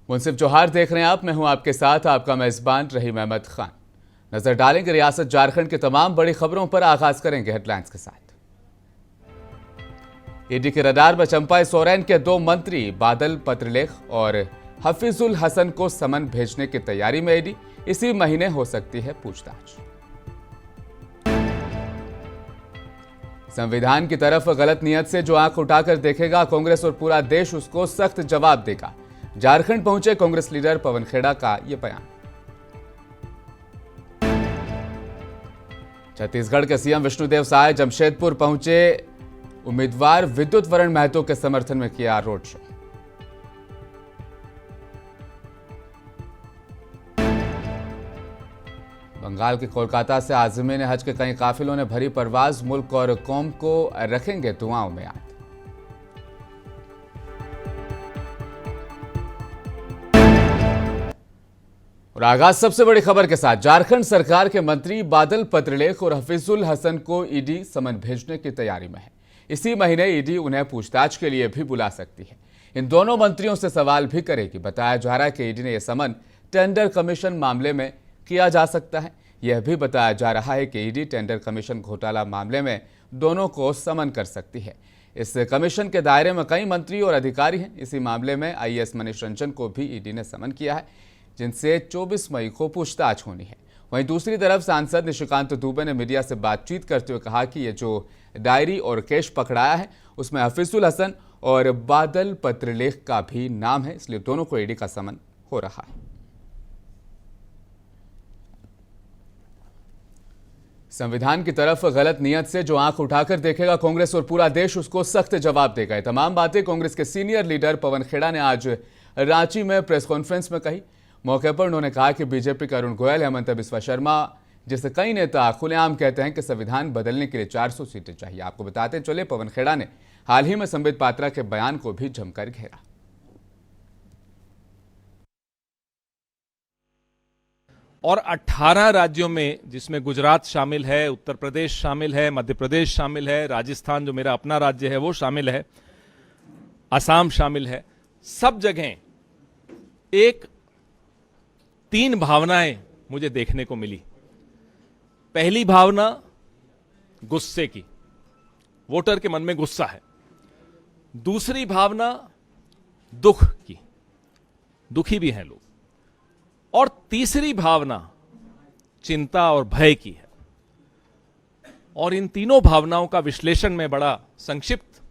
मुंसिफ जोहार देख रहे हैं आप। मैं हूं आपके साथ आपका मेजबान रहीम अहमद खान। नजर डालेंगे रियासत झारखंड की तमाम बड़ी खबरों पर। आगाज करेंगे हेडलाइंस के साथ। ईडी के रडार में चंपा सोरेन के 2 मंत्री बादल पत्रलेख और हफीजुल हसन को समन भेजने की तैयारी में ईडी। इसी महीने हो सकती है पूछताछ। संविधान की तरफ गलत नियत से जो आंख उठाकर देखेगा, कांग्रेस और पूरा देश उसको सख्त जवाब देगा। झारखंड पहुंचे कांग्रेस लीडर पवन खेड़ा का यह बयान। छत्तीसगढ़ के सीएम विष्णुदेव साय जमशेदपुर पहुंचे। उम्मीदवार विद्युत वरण महतो के समर्थन में किया रोड शो। बंगाल के कोलकाता से आज़मीन हज के कई काफिलों ने भरी परवाज। मुल्क और कौम को रखेंगे दुआओं में याद। और आगाज सबसे बड़ी खबर के साथ। झारखंड सरकार के मंत्री बादल पत्रलेख और हफीजुल हसन को ईडी समन भेजने की तैयारी में है। इसी महीने ईडी उन्हें पूछताछ के लिए भी बुला सकती है। इन दोनों मंत्रियों से सवाल भी करेगी। बताया जा रहा है कि ईडी ने यह समन टेंडर कमीशन मामले में किया जा सकता है। यह भी बताया जा रहा है कि ईडी टेंडर कमीशन घोटाला मामले में दोनों को समन कर सकती है। इस कमीशन के दायरे में कई मंत्री और अधिकारी हैं। इसी मामले में आईएएस मनीष रंजन को भी ईडी ने समन किया है, जिनसे 24 मई को पूछताछ होनी है। वहीं दूसरी तरफ सांसद निशिकांत दुबे ने मीडिया से बातचीत करते हुए कहा कि ये जो डायरी और केस पकड़ाया है उसमें हफीजुल हसन और बादल पत्रलेख का भी नाम है, इसलिए दोनों को ईडी का समन हो रहा है। संविधान की तरफ गलत नियत से जो आंख उठाकर देखेगा, कांग्रेस और पूरा देश उसको सख्त जवाब देगा। ये तमाम बातें कांग्रेस के सीनियर लीडर पवन खेड़ा ने आज रांची में प्रेस कॉन्फ्रेंस में कही। मौके पर उन्होंने कहा कि बीजेपी के अरुण गोयल, हेमंत बिस्वा शर्मा जैसे कई नेता खुलेआम कहते हैं कि संविधान बदलने के लिए 400 सीटें चाहिए। आपको बताते चले, पवन खेड़ा ने हाल ही में संबित पात्रा के बयान को भी जमकर घेरा। और 18 राज्यों में, जिसमें गुजरात शामिल है, उत्तर प्रदेश शामिल है, मध्य प्रदेश शामिल है, राजस्थान जो मेरा अपना राज्य है वो शामिल है, असम शामिल है, सब जगह एक 3 भावनाएं मुझे देखने को मिली। पहली भावना गुस्से की, वोटर के मन में गुस्सा है। दूसरी भावना दुख की, दुखी भी हैं लोग। और तीसरी भावना चिंता और भय की है। और इन तीनों भावनाओं का विश्लेषण मैं बड़ा संक्षिप्त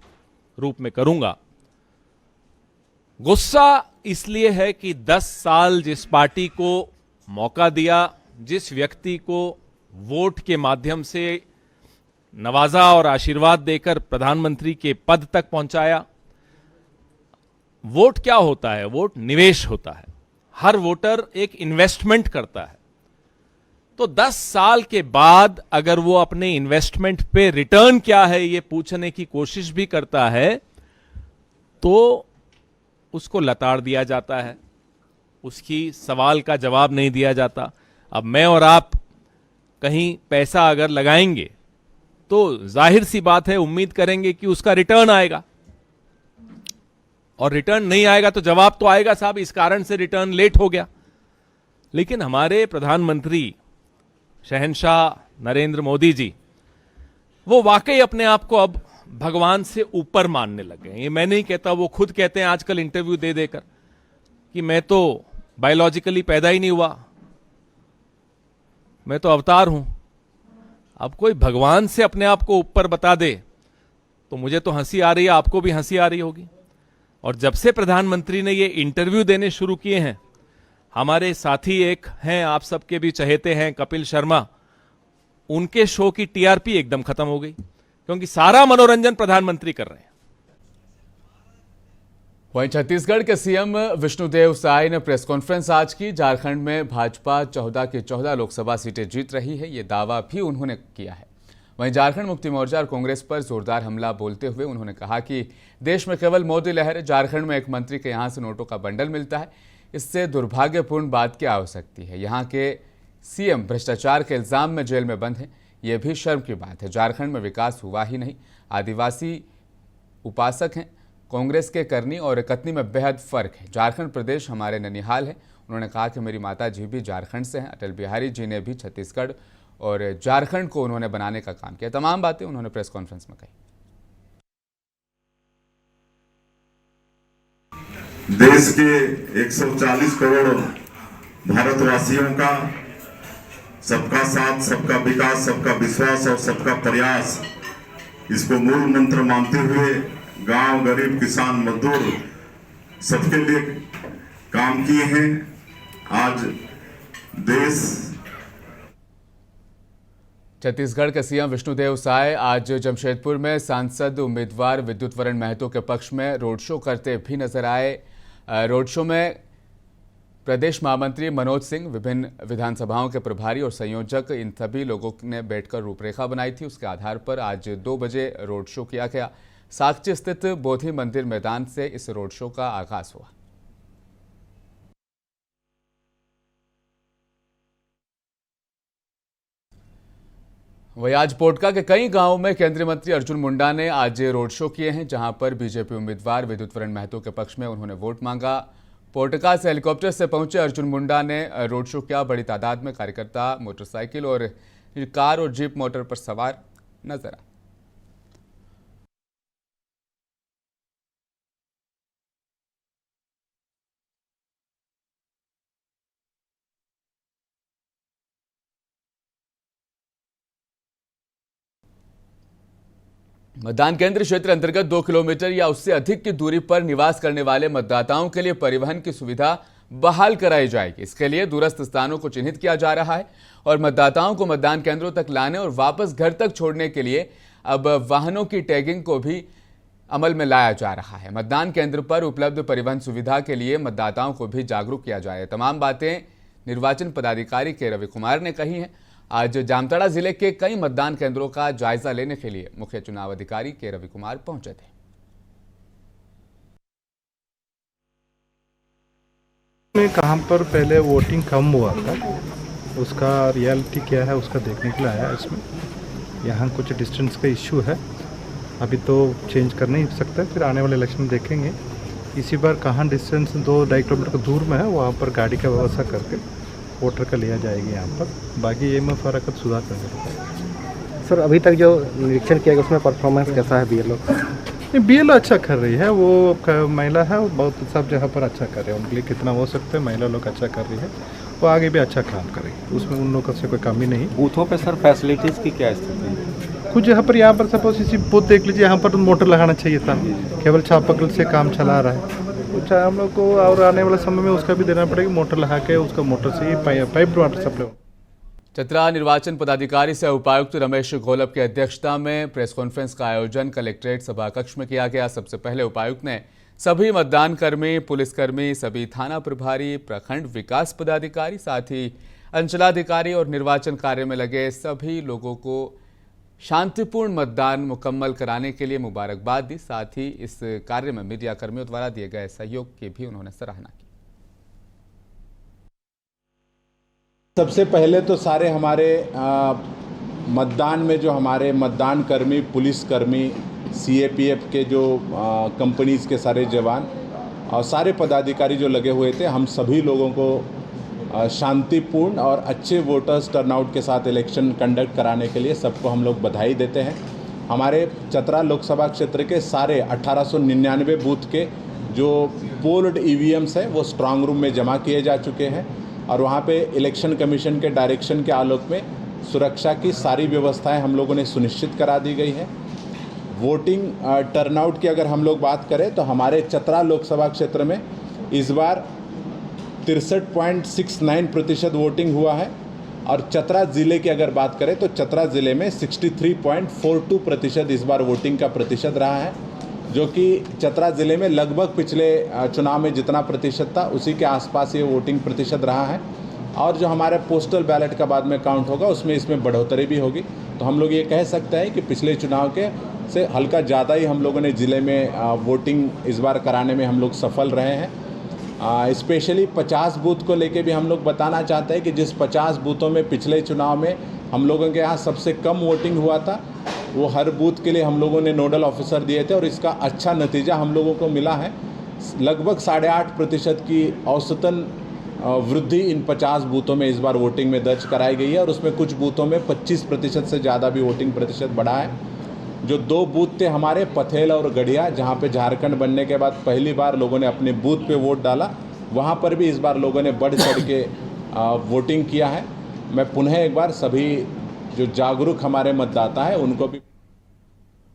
रूप में करूंगा। गुस्सा इसलिए है कि 10 साल जिस पार्टी को मौका दिया, जिस व्यक्ति को वोट के माध्यम से नवाजा और आशीर्वाद देकर प्रधानमंत्री के पद तक पहुंचाया। वोट क्या होता है? वोट निवेश होता है। हर वोटर एक इन्वेस्टमेंट करता है। तो 10 साल के बाद अगर वो अपने इन्वेस्टमेंट पे रिटर्न क्या है ये पूछने की कोशिश भी करता है तो उसको लताड़ दिया जाता है, उसकी सवाल का जवाब नहीं दिया जाता। अब मैं और आप कहीं पैसा अगर लगाएंगे तो जाहिर सी बात है, उम्मीद करेंगे कि उसका रिटर्न आएगा, और रिटर्न नहीं आएगा तो जवाब तो आएगा, साहब इस कारण से रिटर्न लेट हो गया। लेकिन हमारे प्रधानमंत्री शहंशाह नरेंद्र मोदी जी, वो वाकई अपने आप को अब भगवान से ऊपर मानने लगे। ये मैं नहीं कहता, वो खुद कहते हैं आजकल इंटरव्यू दे देकर कि मैं तो बायोलॉजिकली पैदा ही नहीं हुआ, मैं तो अवतार हूं। अब कोई भगवान से अपने आप को ऊपर बता दे तो मुझे तो हंसी आ रही है, आपको भी हंसी आ रही होगी। और जब से प्रधानमंत्री ने ये इंटरव्यू देने शुरू किए हैं, हमारे साथी एक हैं, आप सबके भी चहेते हैं, कपिल शर्मा, उनके शो की टीआरपी एकदम खत्म हो गई, क्योंकि सारा मनोरंजन प्रधानमंत्री कर रहे हैं। वहीं छत्तीसगढ़ के सीएम विष्णुदेव साय ने प्रेस कॉन्फ्रेंस आज की। झारखंड में भाजपा 14 की 14 लोकसभा सीटें जीत रही है, ये दावा भी उन्होंने किया है। वहीं झारखंड मुक्ति मोर्चा और कांग्रेस पर जोरदार हमला बोलते हुए उन्होंने कहा कि देश में केवल मोदी लहर है। झारखंड में एक मंत्री के यहां से नोटों का बंडल मिलता है, इससे दुर्भाग्यपूर्ण बात क्या हो सकती है। यहाँ के सीएम भ्रष्टाचार के इल्जाम में जेल में बंद हैं, यह भी शर्म की बात है। झारखंड में विकास हुआ ही नहीं, आदिवासी उपासक हैं, कांग्रेस के करनी और कतनी में बेहद फर्क है। झारखंड प्रदेश हमारे ननिहाल है। उन्होंने कहा कि मेरी माता जी भी झारखंड से हैं। अटल बिहारी जी ने भी छत्तीसगढ़ और झारखंड को उन्होंने बनाने का काम किया। तमाम बातें उन्होंने प्रेस कॉन्फ्रेंस में कही। देश के 140 करोड़ भारतवासियों का सबका साथ, सबका विकास, सबका विश्वास और सबका प्रयास, इसको मूल मंत्र मानते हुए गांव, गरीब, किसान, मजदूर सबके लिए काम किए हैं। आज देश छत्तीसगढ़ के सीएम विष्णुदेव साय आज जमशेदपुर में सांसद उम्मीदवार विद्युत वरण महतो के पक्ष में रोड शो करते भी नजर आए। रोड शो में प्रदेश महामंत्री मनोज सिंह, विभिन्न विधानसभाओं के प्रभारी और संयोजक, इन सभी लोगों ने बैठकर रूपरेखा बनाई थी। उसके आधार पर आज 2 बजे रोड शो किया गया। साकची स्थित बोधि मंदिर मैदान से इस रोड शो का आगाज हुआ। वहीं आज पोटका के कई गांवों में केंद्रीय मंत्री अर्जुन मुंडा ने आज रोड शो किए हैं, जहां पर बीजेपी उम्मीदवार विद्युत वरण महतो के पक्ष में उन्होंने वोट मांगा। पोटका से हेलीकॉप्टर से पहुंचे अर्जुन मुंडा ने रोड शो किया। बड़ी तादाद में कार्यकर्ता मोटरसाइकिल और कार और जीप मोटर पर सवार नजर आए। मतदान केंद्र क्षेत्र अंतर्गत 2 किलोमीटर या उससे अधिक की दूरी पर निवास करने वाले मतदाताओं के लिए परिवहन की सुविधा बहाल कराई जाएगी। इसके लिए दूरस्थ स्थानों को चिन्हित किया जा रहा है और मतदाताओं को मतदान केंद्रों तक लाने और वापस घर तक छोड़ने के लिए अब वाहनों की टैगिंग को भी अमल में लाया जा रहा है। मतदान केंद्र पर उपलब्ध परिवहन सुविधा के लिए मतदाताओं को भी जागरूक किया जाए। तमाम बातें निर्वाचन पदाधिकारी के रवि कुमार ने कही हैं। आज जामताड़ा जिले के कई मतदान केंद्रों का जायजा लेने के लिए मुख्य चुनाव अधिकारी के रवि कुमार पहुंचे थे। में कहां पर पहले वोटिंग कम हुआ था, उसका रियलिटी क्या है उसका देखने के लिए आया। इसमें यहाँ कुछ डिस्टेंस का इश्यू है, अभी तो चेंज कर नहीं सकते, फिर आने वाले इलेक्शन में देखेंगे। इसी बार कहाँ डिस्टेंस 2-2.5 किलोमीटर दूर में है, वहाँ पर गाड़ी का व्यवस्था करके वोटर का लिया जाएगी यहाँ पर। बाकी ये में फ़र्क सुधार कर सकते। सर अभी तक जो निरीक्षण किया गया उसमें परफॉर्मेंस कैसा है बीएलओ? बीएलओ अच्छा कर रही है, वो महिला है, वो बहुत सब जगह पर अच्छा कर रहे हैं। उनके लिए कितना हो सकता है, महिला लोग अच्छा कर रही है, वो आगे भी अच्छा काम करेगी, उसमें उन लोगों से कोई कमी नहीं। बूथों पे सर फैसिलिटीज़ की क्या स्थिति है? कुछ यहाँ पर सपोज इसी बूथ देख लीजिए, यहाँ पर तो मोटर लगाना चाहिए था, केवल चापाकल से काम चला रहा है। कुछ हम लोग को और आने वाले समय में उसका भी देना पड़ेगा, मोटर लगा के उसका मोटर से ही पाइप वाटर सप्लाई। चतरा निर्वाचन पदाधिकारी से उपायुक्त रमेश घोलप की अध्यक्षता में प्रेस कॉन्फ्रेंस का आयोजन कलेक्ट्रेट सभा कक्ष में किया गया। सबसे पहले उपायुक्त ने सभी मतदान कर्मी, पुलिसकर्मी, सभी थाना प्रभारी, प्रखंड विकास पदाधिकारी, साथ ही अंचलाधिकारी और निर्वाचन कार्य में लगे सभी लोगों को शांतिपूर्ण मतदान मुकम्मल कराने के लिए मुबारकबाद दी। साथ ही इस कार्य में मीडिया कर्मियों द्वारा दिए गए सहयोग की भी उन्होंने सराहना की। सबसे पहले तो सारे हमारे मतदान में जो हमारे मतदान कर्मी, पुलिसकर्मी, सीएपीएफ के जो कंपनीज़ के सारे जवान और सारे पदाधिकारी जो लगे हुए थे, हम सभी लोगों को शांतिपूर्ण और अच्छे वोटर्स टर्नआउट के साथ इलेक्शन कंडक्ट कराने के लिए सबको हम लोग बधाई देते हैं। हमारे चतरा लोकसभा क्षेत्र के सारे 1899 बूथ के जो पोल्ड ईवीएम्स हैं वो स्ट्रांग रूम में जमा किए जा चुके हैं और वहाँ पे इलेक्शन कमीशन के डायरेक्शन के आलोक में सुरक्षा की सारी व्यवस्थाएं हम लोगों ने सुनिश्चित करा दी गई है। वोटिंग टर्नआउट की अगर हम लोग बात करें तो हमारे चतरा लोकसभा क्षेत्र में इस बार 63.69% वोटिंग हुआ है और चतरा ज़िले की अगर बात करें तो चतरा ज़िले में 63.42% इस बार वोटिंग का प्रतिशत रहा है, जो कि चतरा ज़िले में लगभग पिछले चुनाव में जितना प्रतिशत था उसी के आसपास ये वोटिंग प्रतिशत रहा है। और जो हमारे पोस्टल बैलेट का बाद में काउंट होगा उसमें इसमें बढ़ोतरी भी होगी। तो हम लोग ये कह सकते हैं कि पिछले चुनाव के से हल्का ज़्यादा ही हम लोगों ने ज़िले में वोटिंग इस बार कराने में हम लोग सफल रहे हैं। स्पेशली 50 बूथ को लेके भी हम लोग बताना चाहते हैं कि जिस 50 बूथों में पिछले चुनाव में हम लोगों के यहाँ सबसे कम वोटिंग हुआ था, वो हर बूथ के लिए हम लोगों ने नोडल ऑफिसर दिए थे और इसका अच्छा नतीजा हम लोगों को मिला है। लगभग 8.5% की औसतन वृद्धि इन 50 बूथों में इस बार वोटिंग में दर्ज कराई गई है और उसमें कुछ बूथों में 25% से ज़्यादा भी वोटिंग प्रतिशत बढ़ा है। जो 2 बूथ थे हमारे पथेल और गढ़िया, जहाँ पे झारखंड बनने के बाद पहली बार लोगों ने अपने बूथ पे वोट डाला, वहाँ पर भी इस बार लोगों ने बढ़ चढ़ के वोटिंग किया है। मैं पुनः एक बार सभी जो जागरूक हमारे मतदाता हैं उनको भी।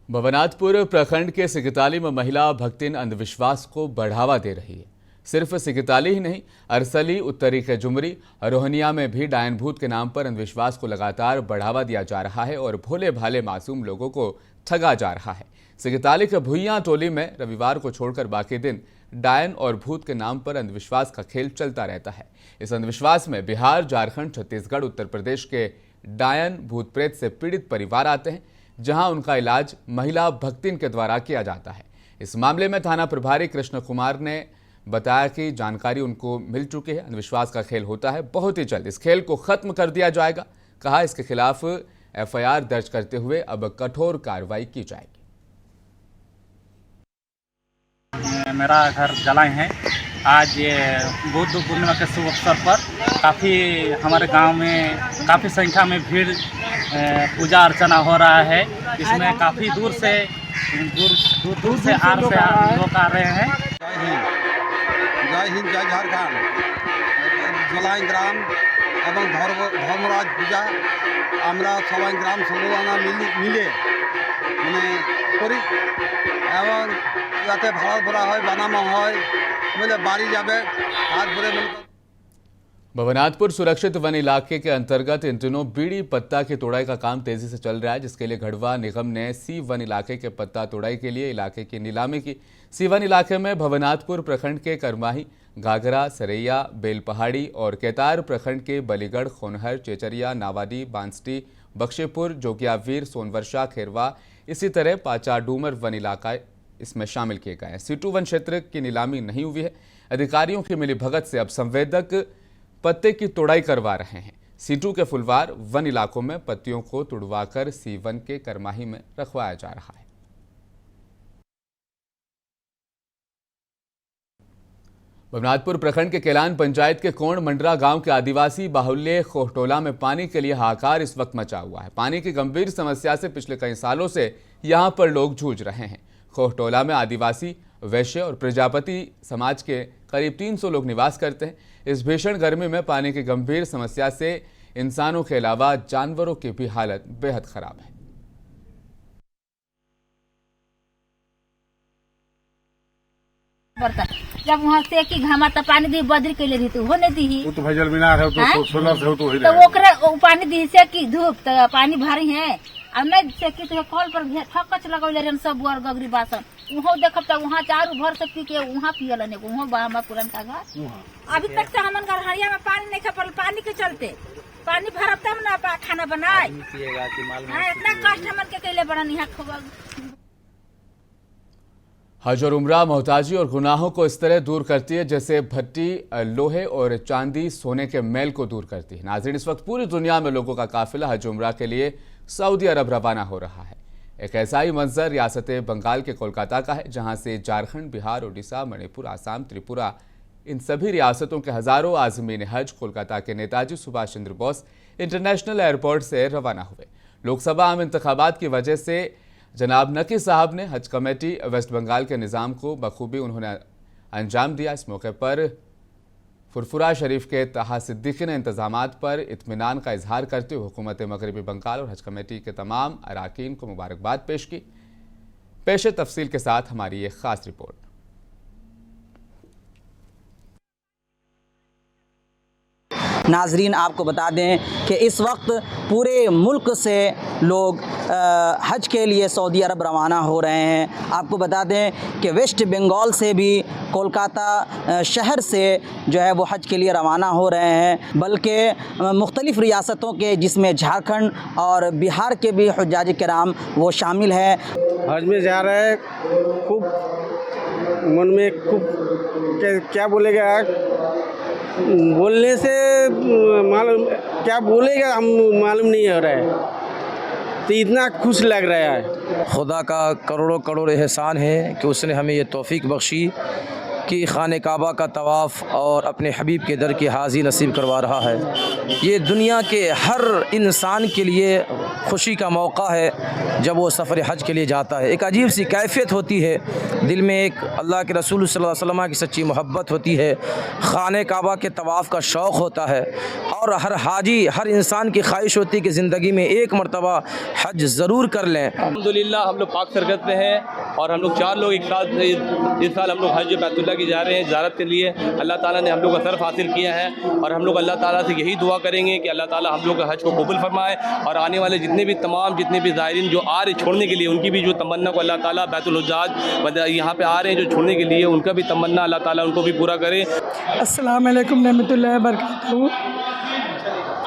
भवनाथपुर प्रखंड के सिकताली में महिला भक्तिन अंधविश्वास को बढ़ावा दे रही है। सिर्फ सिकताली ही नहीं, अरसली, उत्तरी के जुमरी, रोहनिया में भी डायन भूत के नाम पर अंधविश्वास को लगातार बढ़ावा दिया जा रहा है और भोले भाले मासूम लोगों को ठगा जा रहा है। सिकताली के भुइयां टोली में रविवार को छोड़कर बाकी दिन डायन और भूत के नाम पर अंधविश्वास का खेल चलता रहता है। इस अंधविश्वास में बिहार, झारखंड, छत्तीसगढ़, उत्तर प्रदेश के डायन भूत प्रेत से पीड़ित परिवार आते हैं, जहां उनका इलाज महिला भक्तिन के द्वारा किया जाता है। इस मामले में थाना प्रभारी कृष्ण कुमार ने बताया कि जानकारी उनको मिल चुकी है। अंधविश्वास का खेल होता है, बहुत ही जल्द इस खेल को खत्म कर दिया जाएगा। कहा इसके खिलाफ एफआईआर दर्ज करते हुए अब कठोर कार्रवाई की जाएगी। मेरा घर जलाई है। आज ये बुद्ध पूर्णिमा के शुभ अवसर पर काफ़ी हमारे गांव में काफ़ी संख्या में भीड़ पूजा अर्चना हो रहा है। इसमें काफ़ी दूर से आर से लोग आ रहे हैं। जय हिंद, जय झारखंड। জলাই গ্রাম এবং ধর্মরাজ পূজা আমরা সবাই গ্রাম সমবানা মিলে মানে করি এবং যাতে ভাড়া ভরা হয়, বানানো হয়, মিলে বাড়ি যাবে তারপরে भवनाथपुर सुरक्षित वन इलाके के अंतर्गत इन दिनों बीड़ी पत्ता की तोड़ाई का काम तेजी से चल रहा है, जिसके लिए गढ़वा निगम ने सी वन इलाके के पत्ता तोड़ाई के लिए इलाके की नीलामी की। सी वन इलाके में भवनाथपुर प्रखंड के करमाही, घाघरा, सरैया, बेलपहाड़ी और केतार प्रखंड के बलीगढ़, खोनहर, चेचरिया, नावाडी, बांसटी, बख्शेपुर, जोगियावीर, सोनवर्षा, खेरवा, इसी तरह पाचा डूमर वन इलाका इसमें शामिल किए गए हैं। सीटू वन क्षेत्र की नीलामी नहीं हुई है। अधिकारियों की मिलीभगत से अब संवेदक पत्ते की तोड़ाई करवा रहे हैं। सीटू के फुलवार वन इलाकों में पत्तियों को तुड़वाकर सी वन के करमाही में रखवाया जा रहा है। भवनाथपुर प्रखंड के केलान पंचायत के कोण मंडरा गांव के आदिवासी बाहुल्य खोहटोला में पानी के लिए हाहाकार इस वक्त मचा हुआ है। पानी की गंभीर समस्या से पिछले कई सालों से यहां पर लोग जूझ रहे हैं। खोहटोला में आदिवासी, वैश्य और प्रजापति समाज के करीब 300 लोग निवास करते हैं। इस भीषण गर्मी में पानी की गंभीर समस्या से इंसानों के अलावा जानवरों की भी हालत बेहद खराब है। जब वहाँ से की घामा तो पानी दी बद्री के लिए दी तो हो नहीं दी तो भजल बिना है तो सोलर से हो तो तो ओकरे पानी दी से की धूप तो पानी भरी है। अब नहीं से की तो कॉल पर ठकच लगौले रन सब बुआर गगरी बासन वहाँ देखब तो वहाँ चारू भर से पी के वहाँ पियल ने वहाँ बाहर पुरन का घर। अभी तक से हमन घर हरिया में पानी नहीं खपल, पानी के चलते पानी भरब तब ना खाना बनाए। इतना कष्ट हमन के कैले बड़ा यहाँ। हज और उम्रा मोहताजी और गुनाहों को इस तरह दूर करती है जैसे भट्टी लोहे और चांदी सोने के मैल को दूर करती है। नाज़रीन, इस वक्त पूरी दुनिया में लोगों का काफिला हज उम्रा के लिए सऊदी अरब रवाना हो रहा है। एक ऐसा ही मंजर रियासत बंगाल के कोलकाता का है, जहां से झारखंड, बिहार, उड़ीसा, मणिपुर, आसाम, त्रिपुरा, इन सभी रियासतों के हजारों आज़मीन हज कोलकाता के नेताजी सुभाष चंद्र बोस इंटरनेशनल एयरपोर्ट से रवाना हुए। लोकसभा आम इंतखाबात की वजह से जनाब नकी साहब ने हज कमेटी वेस्ट बंगाल के निज़ाम को बखूबी उन्होंने अंजाम दिया। इस मौके पर फुरफुरा शरीफ के तहा सिद्दीकी ने इंतजामात पर इत्मीनान का इजहार करते हुए हुकूमत मगरबी बंगाल और हज कमेटी के तमाम अराकीन को मुबारकबाद पेश की। पेश तफसील के साथ हमारी ये खास रिपोर्ट। नाजरीन, आपको बता दें कि इस वक्त पूरे मुल्क से लोग हज के लिए सऊदी अरब रवाना हो रहे हैं। आपको बता दें कि वेस्ट बंगाल से भी कोलकाता शहर से जो है वो हज के लिए रवाना हो रहे हैं, बल्कि मुख्तलिफ़ रियासतों के जिसमें झारखंड और बिहार के भी हुज्जाज किराम वो शामिल हैं। हज में जा रहे हैं, खूब मन में खूब क्या बोलेगा, बोलने से मालूम क्या बोलेगा हम मालूम नहीं हो रहा है। तो इतना खुश लग रहा है। खुदा का करोड़ों करोड़ एहसान है कि उसने हमें ये तौफीक बख्शी कि खाने काबा का तवाफ़ और अपने हबीब के दर की हाज़ी नसीब करवा रहा है। ये दुनिया के हर इंसान के लिए खुशी का मौका है जब वो सफ़र हज के लिए जाता है। एक अजीब सी कैफियत होती है, दिल में एक अल्लाह के रसूल सल्लल्लाहु अलैहि वसल्लम की सच्ची मोहब्बत होती है, खाने काबा के तवाफ़ का शौक़ होता है और हर हाजी, हर इंसान की ख्वाहिश होती है कि ज़िंदगी में एक मरतबा हज ज़रूर कर लें। अल्हम्दुलिल्लाह हम लोग पाक सरगत में हैं और हम लोग 4 लोग एक साथ इस साल हम लोग हज बैतुल्लाह की जा रहे हैं ज़ियारत के लिए। अल्लाह ताला ने हम लोग का शर्फ हासिल किया है और हम लोग अल्लाह ताला से यही दुआ करेंगे कि अल्लाह ताला हम लोग का हज को कबूल फरमाए और आने वाले जितने भी ज़ायरीन जो आ रहे छोड़ने के लिए, उनकी भी जो तमन्ना को अल्लाह ताला बैतुल हुज्जाज यहाँ पे आ रहे हैं जो छोड़ने के लिए, उनका भी तमन्ना अल्लाह ताला उनको भी पूरा करे। अस्सलाम वालेकुम रहमतुल्लाहि व बरकातहू।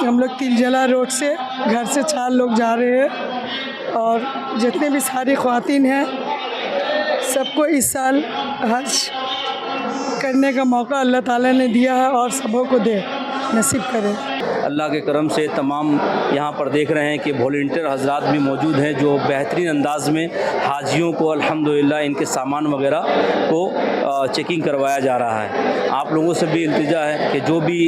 हम लोग तिलजला रोड से घर से 4 लोग जा रहे हैं और जितने भी सारी ख्वातीन हैं सबको इस साल हज करने का मौका अल्लाह ताला ने दिया है और सबों को दे नसीब करे। अल्लाह के करम से तमाम यहाँ पर देख रहे हैं कि वॉलंटियर हजरात भी मौजूद हैं जो बेहतरीन अंदाज में हाजियों को अल्हम्दुलिल्लाह इनके सामान वगैरह को चेकिंग करवाया जा रहा है। आप लोगों से भी इल्तिजा है कि जो भी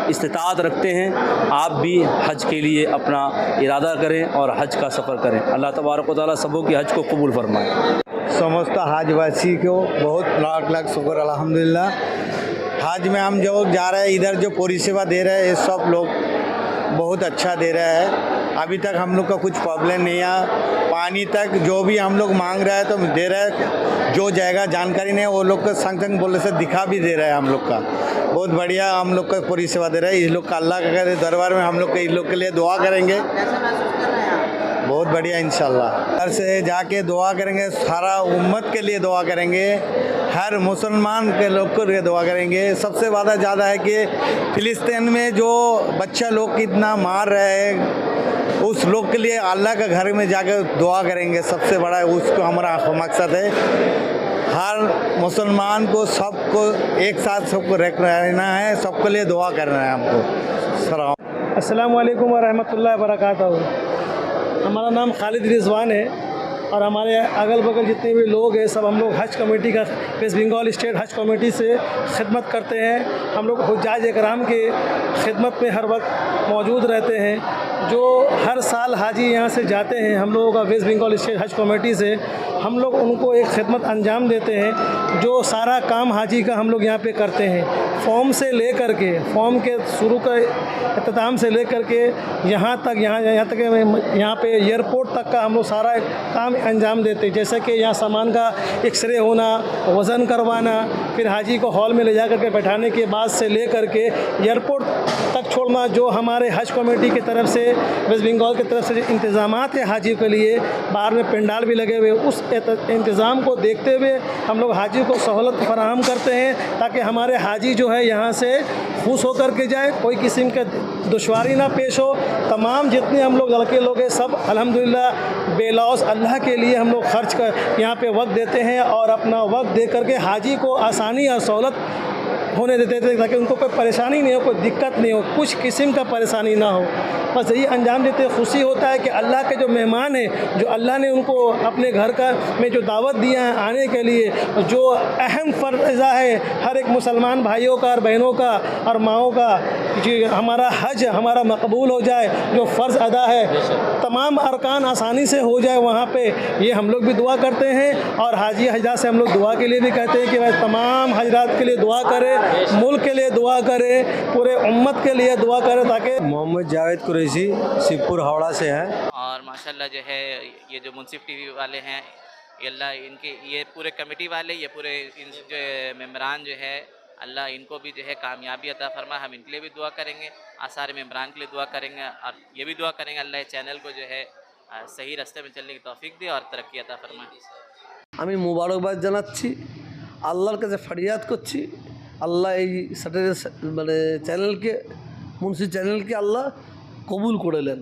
इस्तिताअत रखते हैं आप भी हज के लिए अपना इरादा करें और हज का सफ़र करें। अल्लाह तबारक व तआला सबों की हज को कबूल फरमाए। समस्त हजवासी को बहुत लाख लाख शुक्र अल्हम्दुलिल्लाह। हज में हम जो जा रहे हैं, इधर जो परिसेवा दे रहे हैं सब लोग बहुत अच्छा दे रहे हैं। अभी तक हम लोग का कुछ प्रॉब्लम नहीं है। पानी तक जो भी हम लोग मांग रहे हैं तो दे रहे हैं, जो जाएगा जानकारी नहीं वो लोग का संग संग बोले से दिखा भी दे रहे हैं। हम लोग का बहुत बढ़िया हम लोग का परिसेवा दे रहे हैं। इस लोग का अल्लाह के दरबार में हम लोग के इन लोग के लिए दुआ करेंगे, बहुत बढ़िया इंशाल्लाह। घर से जाके दुआ करेंगे, सारा उम्मत के लिए दुआ करेंगे, हर मुसलमान के लोग के लिए दुआ करेंगे। सबसे ज़्यादा है कि फिलिस्तीन में जो बच्चा लोग कितना मार रहे हैं उस लोग के लिए अल्लाह के घर में जाकर दुआ करेंगे। सबसे बड़ा उसको हमारा मकसद है, हर मुसलमान को सबको एक साथ सबको रहना है, सबके लिए दुआ करना है हमको। अस्सलाम वालेकुम व रहमतुल्लाहि व बरकातहू। हमारा नाम खालिद रिजवान है और हमारे अगल बगल जितने भी लोग हैं सब हम लोग हज कमेटी का, वेस्ट बंगाल स्टेट हज कमेटी से खिदमत करते हैं। हम लोग हुज्जाज इकराम के खिदमत में हर वक्त मौजूद रहते हैं। जो हर साल हाजी यहाँ से जाते हैं हम लोगों का वेस्ट बंगाल स्टेट हज कमेटी से, हम लोग उनको एक खिदमत अंजाम देते हैं। जो सारा काम हाजी का हम लोग यहाँ पे करते हैं, फॉर्म से ले कर के, फॉर्म के शुरू का इख्तिताम से ले कर के यहाँ तक यहाँ पे एयरपोर्ट तक का हम लोग सारा काम अंजाम देते हैं। जैसे कि यहाँ सामान का एक्सरे होना, वज़न करवाना, फिर हाजी को हॉल में ले जा कर के बैठाने के बाद से ले कर के एयरपोर्ट तक छोड़ना। जो हमारे हज कमेटी की तरफ से, वेस्ट बंगाल की तरफ से जो इंतज़ामात है हाजी के लिए, बाहर में पंडाल भी लगे हुए, उस इंतज़ाम को देखते हुए हम लोग हाजी को सहूलत फराहम करते हैं ताकि हमारे हाजी जो है यहाँ से खुश होकर के जाए, कोई किस्म का दुश्वारी ना पेश हो। तमाम जितने हम लोग लड़के लोग हैं सब अल्हम्दुलिल्लाह बेलौस अल्लाह के लिए हम लोग खर्च कर यहाँ पे वक्त देते हैं और अपना वक्त दे करके हाजी को आसानी और सहूलत होने देते थे ताकि उनको कोई परेशानी नहीं हो, कोई दिक्कत नहीं हो, कुछ किस्म का परेशानी ना हो। बस यही अंजाम देते खुशी होता है कि अल्लाह के जो मेहमान हैं, जो अल्लाह ने उनको अपने घर का में जो दावत दिया है आने के लिए, जो अहम फ़र्ज़ा है हर एक मुसलमान भाइयों का और बहनों का और माओं का, जो हमारा हज हमारा मकबूल हो जाए, जो फ़र्ज़ अदा है तमाम अरकान आसानी से हो जाए वहाँ पे, ये हम लोग भी दुआ करते हैं। और हाजी हजरात से हम लोग दुआ के लिए भी कहते हैं कि भाई तमाम हजरात के लिए दुआ करें, मुल्क के लिए दुआ करें, पूरे उम्मत के लिए दुआ करें। ताकि मोहम्मद जावेद कुरैशी शिवपुर हावड़ा से है। और माशाल्लाह जो है ये जो मुंसिफ टीवी वाले हैं, अल्लाह इनके, ये पूरे कमेटी वाले, ये पूरे जो मेम्बरान जो है, अल्लाह इनको भी जो है कामयाबी अता फरमा। हम इनके लिए भी दुआ करेंगे और सारे मेम्बरान के लिए दुआ करेंगे और ये भी दुआ करेंगे अल्लाह चैनल को जो है सही रास्ते में चलने की तौफीक दे और तरक्की अता फरमाए। আমি মুবারকবাদ জানাচ্ছি, আল্লাহর কাছে ফরিয়াদ করছি আল্লাহ এই স্যাটারডে মানে চ্যানেলকে, মুন্সি চ্যানেলকে আল্লাহ কবুল করে নেন।